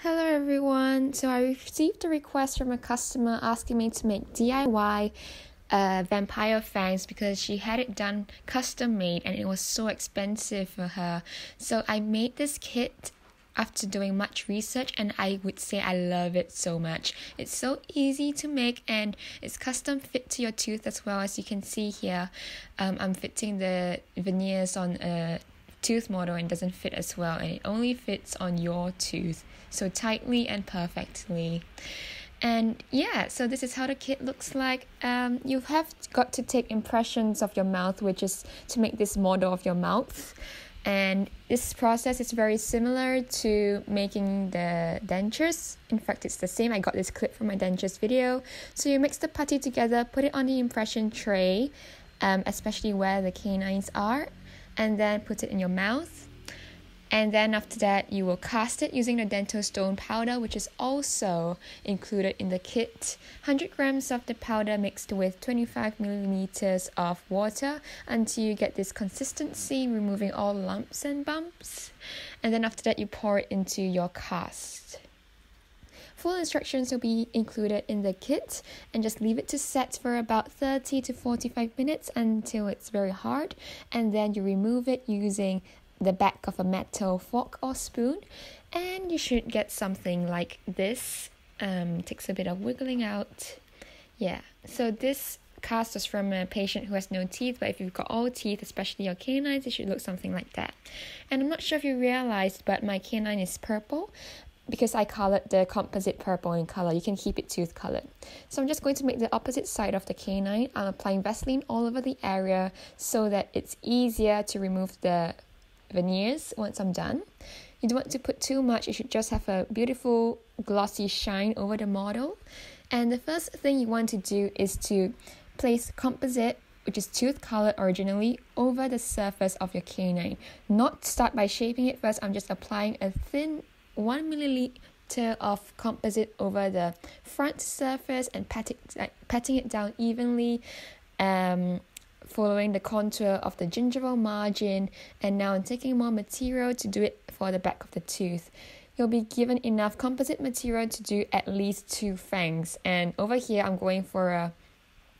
Hello everyone, so I received a request from a customer asking me to make DIY vampire fangs because she had it done custom made and it was so expensive for her. So I made this kit after doing much research and I would say I love it so much. It's so easy to make and it's custom fit to your tooth as well. As you can see here, I'm fitting the veneers on a tooth model and doesn't fit as well, and it only fits on your tooth so tightly and perfectly. And yeah, so this is how the kit looks like. You have got to take impressions of your mouth, which is to make this model of your mouth. And this process is very similar to making the dentures. In fact, it's the same. I got this clip from my dentures video. So you mix the putty together, put it on the impression tray, especially where the canines are, and then put it in your mouth. And then after that, you will cast it using the dental stone powder, which is also included in the kit. 100 grams of the powder mixed with 25 milliliters of water until you get this consistency, removing all lumps and bumps. And then after that, you pour it into your cast. Full instructions will be included in the kit, and just leave it to set for about 30 to 45 minutes until it's very hard, and then you remove it using the back of a metal fork or spoon, and you should get something like this. Takes a bit of wiggling out. Yeah, so this cast was from a patient who has no teeth, but if you've got all teeth, especially your canines, it should look something like that. And I'm not sure if you realized, but my canine is purple because I colored the composite purple in color. You can keep it tooth colored. So I'm just going to make the opposite side of the canine. I'm applying Vaseline all over the area so that it's easier to remove the veneers once I'm done. You don't want to put too much. You should just have a beautiful glossy shine over the model. And the first thing you want to do is to place composite, which is tooth colored originally, over the surface of your canine. Not start by shaping it first. I'm just applying a thin 1 milliliter of composite over the front surface and patting it down evenly, following the contour of the gingival margin. And now I'm taking more material to do it for the back of the tooth. You'll be given enough composite material to do at least 2 fangs. And over here, I'm going for a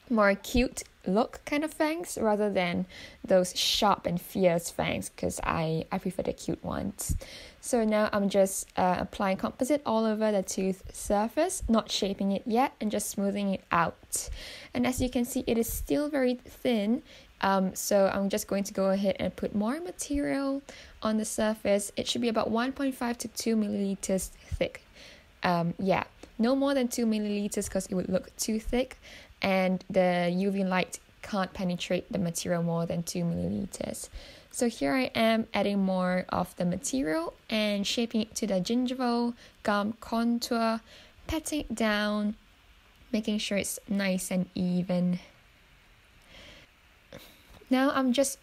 more cute look kind of fangs rather than those sharp and fierce fangs, because I prefer the cute ones. So now I'm just applying composite all over the tooth surface, not shaping it yet, and just smoothing it out. And as you can see, it is still very thin, so I'm just going to go ahead and put more material on the surface. It should be about 1.5 to 2 milliliters thick. No more than 2 milliliters because it would look too thick, and the UV light can't penetrate the material more than 2 milliliters. So here I am adding more of the material and shaping it to the gingival gum contour, patting it down, making sure it's nice and even. Now I'm just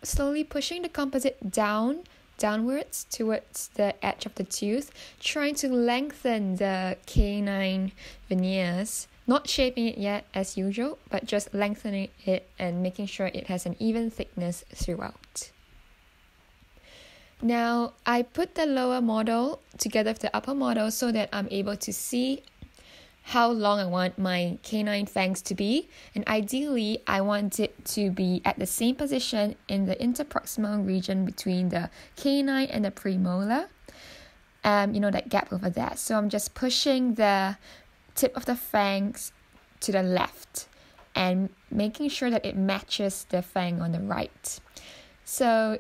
slowly pushing the composite downwards towards the edge of the tooth, trying to lengthen the canine veneers. Not shaping it yet as usual, but just lengthening it and making sure it has an even thickness throughout. Now, I put the lower model together with the upper model so that I'm able to see how long I want my canine fangs to be. And ideally, I want it to be at the same position in the interproximal region between the canine and the premolar. That gap over there. So I'm just pushing the tip of the fangs to the left and making sure that it matches the fang on the right. So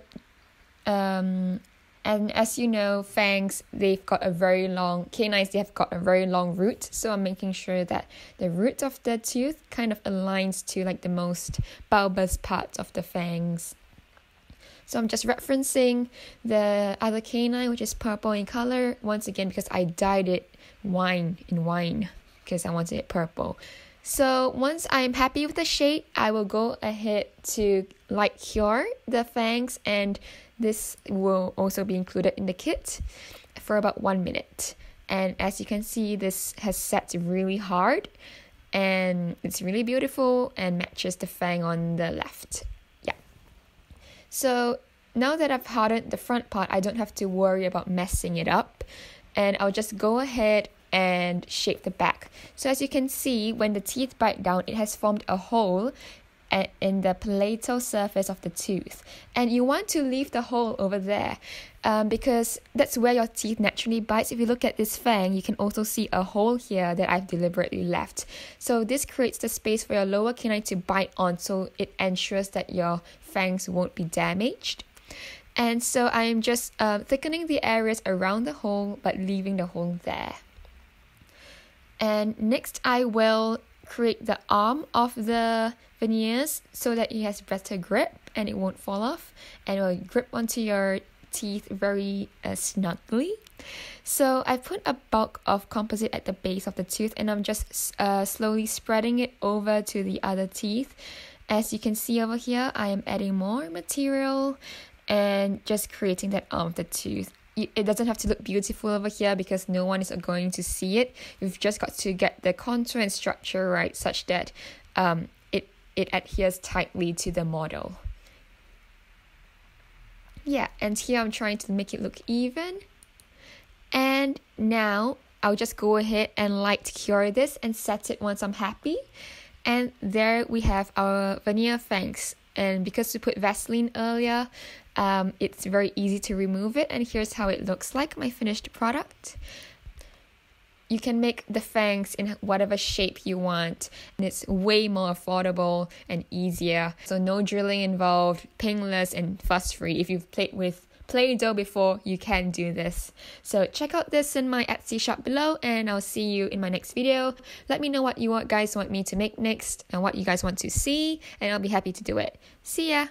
and as you know, fangs, they've got a very long, canines, they have got a very long root, so I'm making sure that the root of the tooth kind of aligns to like the most bulbous parts of the fangs. So I'm just referencing the other canine, which is purple in color, once again because I dyed it wine because I wanted it purple. So once I'm happy with the shade, I will go ahead to light cure the fangs, and this will also be included in the kit for about 1 minute. And as you can see, this has set really hard and it's really beautiful and matches the fang on the left. Yeah. So now that I've hardened the front part, I don't have to worry about messing it up. and I'll just go ahead and shape the back. So as you can see, when the teeth bite down, it has formed a hole in the palatal surface of the tooth, and you want to leave the hole over there because that's where your teeth naturally bites. If you look at this fang, you can also see a hole here that I've deliberately left. So this creates the space for your lower canine to bite on, so it ensures that your fangs won't be damaged. And so I'm just thickening the areas around the hole but leaving the hole there. And next I will create the arm of the veneers so that it has better grip and it won't fall off, and it will grip onto your teeth very snugly. So I put a bulk of composite at the base of the tooth, and I'm just slowly spreading it over to the other teeth. As you can see over here, I am adding more material and just creating that arm of the tooth. It doesn't have to look beautiful over here because no one is going to see it. You've just got to get the contour and structure right such that it adheres tightly to the model. Yeah, and here I'm trying to make it look even. And now I'll just go ahead and light cure this and set it once I'm happy. And there we have our veneer fangs. And because we put Vaseline earlier, it's very easy to remove it. And here's how it looks like, my finished product. You can make the fangs in whatever shape you want, and it's way more affordable and easier. So no drilling involved, painless and fuss-free. If you've played with Play-Doh before, you can do this. So check out this in my Etsy shop below, and I'll see you in my next video. Let me know what you guys want me to make next and what you guys want to see, and I'll be happy to do it. See ya!